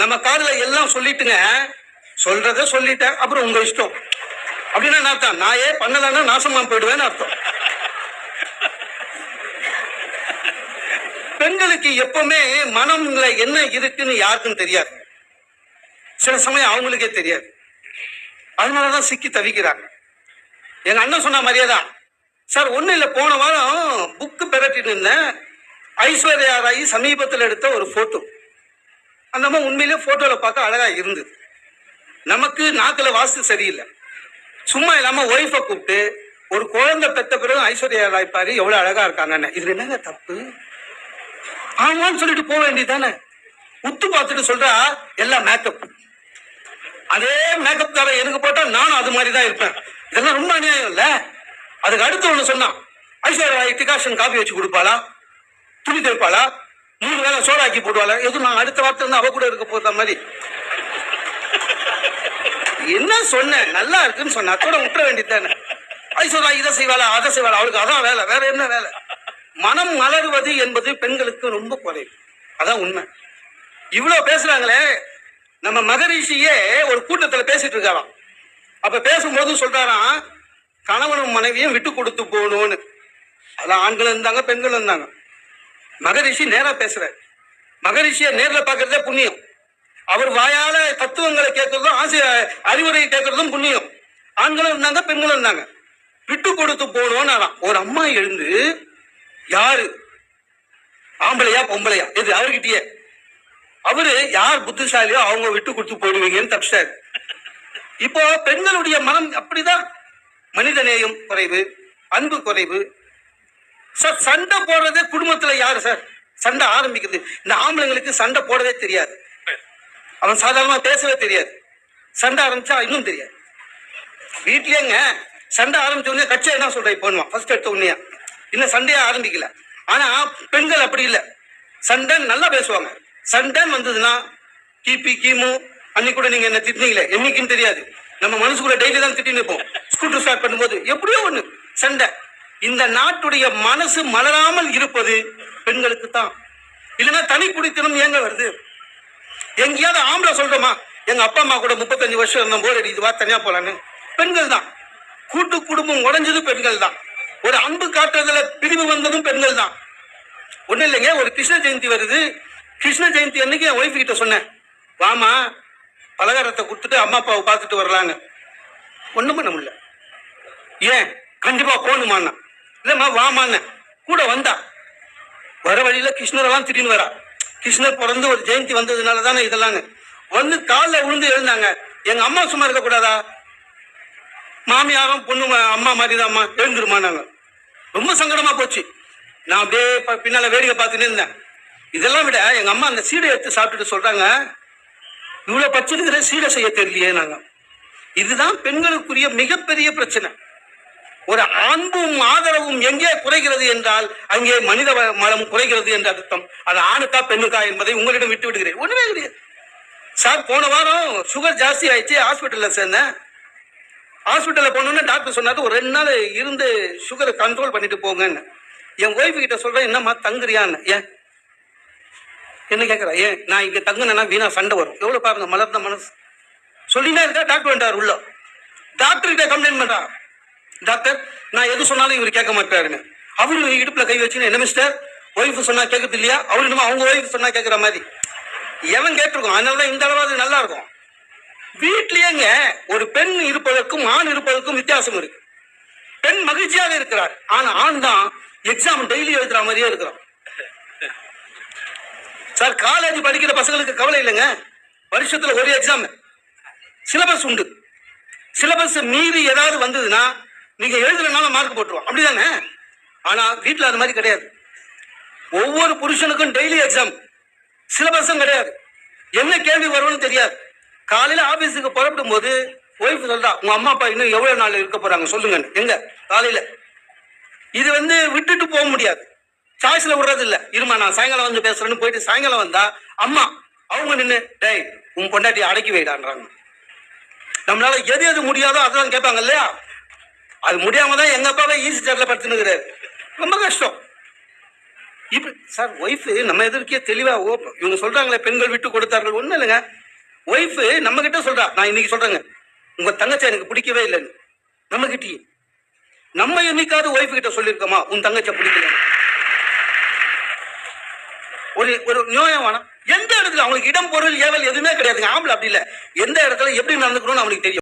நம்ம காதுல எல்லாம் சொல்லிட்டுங்க, சொல்றத சொல்லிட்டேன், அப்புறம் உங்க இஷ்டம் அப்படின்னா என்ன அர்த்தம்? நாயே பண்ணலன்னா நாசமா போயிடுவேன்னு அர்த்தம். பெண்களுக்கு எப்பவுமே மனம்ல என்ன இருக்குன்னு யாருக்கும் தெரியாது. சில சமயம் அவங்களுக்கே தெரியாது. அதனாலதான் சிக்கி தவிக்கிறாங்க. எங்க அண்ணன் சொன்ன மாதிரியேதான் சார். ஒண்ணு இல்ல, போன வாரம் புக்கு பெரட்டிட்டு இருந்தேன். ஐஸ்வர்யா ராய் சமீபத்தில் எடுத்த ஒரு போட்டோ. அந்த மாதிரி உண்மையிலே போட்டோல பார்க்க அழகா இருந்தது. நமக்கு நாக்குல வாஸ்து சரியில்லை. சும்மா இல்லாம ஒய்ஃபை கூப்பிட்டு ஒரு குழந்தை பெத்த பிறகு ஐஸ்வர்யா ராய் பாரு எவ்வளவு அழகா இருக்காங்க, இதுல என்னங்க தப்பு? ஆமான்னு சொல்லிட்டு போக வேண்டியதானே. உத்து பார்த்துட்டு சொல்றா எல்லாம் மேக்கப். அதே மேக்கப் கார எனக்கு போட்டா நானும் அது மாதிரிதான் இருப்பேன். இதெல்லாம் ரொம்ப அநியாயம் இல்ல? அதுக்கு அடுத்து ஒண்ணு சொன்னான், ஐஸ்வர்யா ராய் டிகாஷன் காபி வச்சு கொடுப்பாளா, துணி தைப்பாளா, 3 வேளை சோடாக்கி போடுவாளா? எதுவும் நான் அடுத்த வார்த்தை வந்து அவ கூட இருக்க போற மாதிரி. என்ன சொன்ன? நல்லா இருக்குன்னு சொன்ன, அதோட விட்டுற வேண்டியதானே. ஐஸ்வர்யா இதை செய்வாளா அதை செய்வாளா, அவளுக்கு அதான் வேலை, வேற என்ன வேலை? மனம் மலர்வது என்பது பெண்களுக்கு ரொம்ப குறைவு. அதான் உண்மை. இவ்வளவு பேசுறாங்களே, நம்ம மகரிஷியே ஒரு கூட்டத்துல பேசிட்டு இருக்காராம். அப்ப பேசும்போது சொல்றாராம், கணவனும் மனைவியும் விட்டு கொடுத்து போகணும்னு. அதான் ஆண்களும் இருந்தாங்க பெண்களும் இருந்தாங்க. மகரிஷி நேரா பேசுறாரு. மகரிஷிய நேர்ல பாக்குறதே புண்ணியம். அவர் வாயால தத்துவங்களை கேட்கறதும் அறிவுரை கேட்கறதும் புண்ணியம். ஆண்களும் இருந்தாங்க பெண்களும் இருந்தாங்க. விட்டு கொடுத்து போகணும்னு ஒரு அம்மா எழுந்து, யாரு ஆம்பளையா பொம்பளையா எது அவர்கிட்டயே, அவரு யார் புத்திசாலியோ அவங்க விட்டு கொடுத்து போயிடுவீங்கன்னு தப்பிச்சாரு. இப்போ பெண்களுடைய மனம் அப்படிதான். மனிதநேயம் குறைவு, அன்பு குறைவு. சார் சண்டை போடுறதே குடும்பத்துல யாரு சார் சண்டை ஆரம்பிக்குது? இந்த ஆம்பளைங்களுக்கு சண்டை போடவே தெரியாது. அவன் சாதாரணமா பேசவே தெரியாது. சண்டை ஆரம்பிச்சா இன்னும் தெரியாது. வீட்லயேங்க சண்டை ஆரம்பிச்ச உடனே கட்சியா என்ன சொல்ற போடுவான் ஃபர்ஸ்ட் எடுத்த உடனே. இன்னும் சண்டையா ஆரம்பிக்கல. ஆனா பெண்கள் அப்படி இல்லை. சண்டை நல்லா பேசுவாங்க. சண்டைன்னு வந்ததுன்னா கிபி கிமு அன்னைக்கு கூட நீங்க என்ன திட்டினீங்களே என்னைக்குன்னு தெரியாது. நம்ம மனசுக்குள்ள டெய்லி தான் திட்டி நிற்போம். ஸ்கூட்டர் ஸ்டார்ட் பண்ணும்போது எப்படியோ ஒண்ணு சண்டை. இந்த நாட்டுடைய மனசு மலராமல் இருப்பது பெண்களுக்கு தான். இல்லைன்னா தனி குடித்தனம் ஏங்க வருது? எங்கேயாவது ஆம்பளை சொல்றோமா, எங்க அப்பா அம்மா கூட 35 வருஷம் இருந்தோம், போர் அடிக்குது, வா தனியா போலான்னு? பெண்கள் தான். கூட்டு குடும்பம் உடைஞ்சது பெண்கள் தான். ஒரு அன்பு காட்டுறதுல பிரிவு வந்ததும் பெண்கள் தான். ஒண்ணு இல்லைங்க, ஒரு கிருஷ்ண ஜெயந்தி வருது. கிருஷ்ண ஜெயந்தி அன்னைக்கு என் ஒய்ஃப் கிட்ட சொன்னேன், வாமா பலகாரத்தை கொடுத்துட்டு அம்மா அப்பாவை பார்த்துட்டு வரலான்னு. ஒண்ணும் பண்ண முடியல. ஏன்? கண்டிப்பா போகணுமான்னா. இல்லம்மா வாமான்னு கூட வந்தா. வர வழியில கிருஷ்ணரெல்லாம் திடீர்னு வரா. கிருஷ்ணர் பிறந்து ஒரு ஜெயந்தி வந்ததுனால தானே இதெல்லாம் வந்து காலில் விழுந்து எழுந்தாங்க. எங்க அம்மா சும்மா இருக்க கூடாதா? மாமியாரும் பொண்ணு அம்மா மாதிரிதான்மா, எழுந்துருமா. நாங்க ரொம்ப சங்கடமா போச்சு. நான் அப்படியே பின்னால வேடிக்கை பார்த்துட்டு இருந்தேன். இதெல்லாம் விட எங்க அம்மா அந்த சீடை எடுத்து சாப்பிட்டுட்டு சொல்றாங்க, இவ்வளவு பச்சிருக்கிற சீடை செய்ய தெரியலையே. நாங்க இதுதான் பெண்களுக்குரிய மிகப்பெரிய பிரச்சனை. ஒரு அன்பும் ஆதரவும் எங்கே குறைகிறது என்றால் அங்கே மனித மலம் குறைகிறது என்ற அர்த்தம். அது ஆணுக்கா பெண்ணுக்கா என்பதை உங்களிடம் விட்டு விடுகிறேன். ஒண்ணுமே கிடையாது சார். போன வாரம் சுகர் ஜாஸ்தி ஆயிடுச்சு, ஹாஸ்பிட்டல்ல சேர்ந்தேன். ஹாஸ்பிட்டல்ல போனோன்னு டாக்டர் சொன்னாரு, ஒரு 2 நாள் இருந்து சுகரை கண்ட்ரோல் பண்ணிட்டு போங்கன்னு. என் ஒய்ஃபு கிட்ட சொல்றேன், என்னம்மா தங்குறியான்னு. ஏன் என்ன கேட்கறா? ஏன் நான் இங்க தங்குனா வீணா சண்டை வரும். எவ்வளவு பாருங்க மலர்ந்த மனசு. சொல்லினா இருக்கா. டாக்டர் வந்தார் உள்ள. டாக்டர் கிட்ட கம்ப்ளைண்ட் பண்றா, டாக்டர் நான் எது சொன்னாலும் இவர் கேட்க மாட்டாருன்னு. அவரு இடுப்புல கை வச்சுன்னு, என்ன மிஸ்டர் ஒய்ஃப் சொன்னா கேட்கறது இல்லையா? அவரு என்னமோ அவங்க ஒய்ஃப் சொன்னா கேட்கற மாதிரி. எவன் கேட்டிருக்கோம்? அதனாலதான் இந்த அளவாது நல்லா இருக்கும். வீட்லயேங்க ஒரு பெண் இருப்பதற்கும் ஆண் இருப்பதற்கும் வித்தியாசம் இருக்கு. பெண் மகிழ்ச்சியாக இருக்கிறார், ஆனா ஆண் தான் எக்ஸாம் டெய்லி எழுதுற மாதிரியே இருக்கிறான். சார் காலேஜ் படிக்கிற பசங்களுக்கு கவலை இல்லைங்க. வருஷத்துல ஒரு எக்ஸாம், சிலபஸ் உண்டு. சிலபஸ் மீறி ஏதாவது வந்ததுன்னா நீங்க எழுதுறதுனால மார்க் போட்டுருவோம், அப்படிதானே? ஆனா வீட்டுல அது மாதிரி கிடையாது. ஒவ்வொரு புருஷனுக்கும் டெய்லி எக்ஸாம், சிலபஸும் கிடையாது. என்ன கேள்வி வரும்னு தெரியாது. காலையில ஆபீஸுக்கு புறப்படும் போது ஒய்ஃப் சொல்றா, உங்க அம்மா அப்பா இன்னும் எவ்வளவு நாள் இருக்க போறாங்க சொல்லுங்க. எங்க காலையில இது விட்டுட்டு போக முடியாது. சாய்ஸ்ல விடுறது இல்ல. இருமா நான் சாயங்காலம் வந்து பேசுறேன்னு போயிட்டு சாயங்காலம் வந்தா அம்மா அவங்க நின்று, டேய் உன் பொண்டாட்டி அடக்கி வைடான்றாங்க. நம்மளால எது எது முடியாதோ அதெல்லாம் கேட்பாங்க இல்லையா? அது முடியாம தான் எங்க அப்பாவை ஈஸி சேர்ல படுத்துனுங்கிறாரு. ரொம்ப கஷ்டம். இப்ப சார் ஒய்ஃப் நம்ம எதிர்க்கே தெளிவா இவங்க சொல்றாங்களே பெண்கள் விட்டு கொடுத்தார்கள் ஒண்ணு இல்லைங்க. ஒய்ஃப் நம்ம கிட்ட சொல்றா, நான் இன்னைக்கு சொல்றேங்க உங்க தங்கச்சி எனக்கு பிடிக்கவே இல்லைன்னு. நம்ம கிட்டயே நம்ம என்னைக்காவது ஒய்ஃப் கிட்ட சொல்லியிருக்கோமா உன் தங்கச்சை பிடிக்கல? ஒரு ஒரு நியாயம் வேணாம். எந்த இடத்துல அவங்களுக்கு இடம் பொருள் ஏவல் எதுவுமே கிடையாதுங்க. ஆம்பளை அப்படி இல்லை, எந்த இடத்துல எப்படி நடந்துக்கணும்னு அவனுக்கு தெரியும்.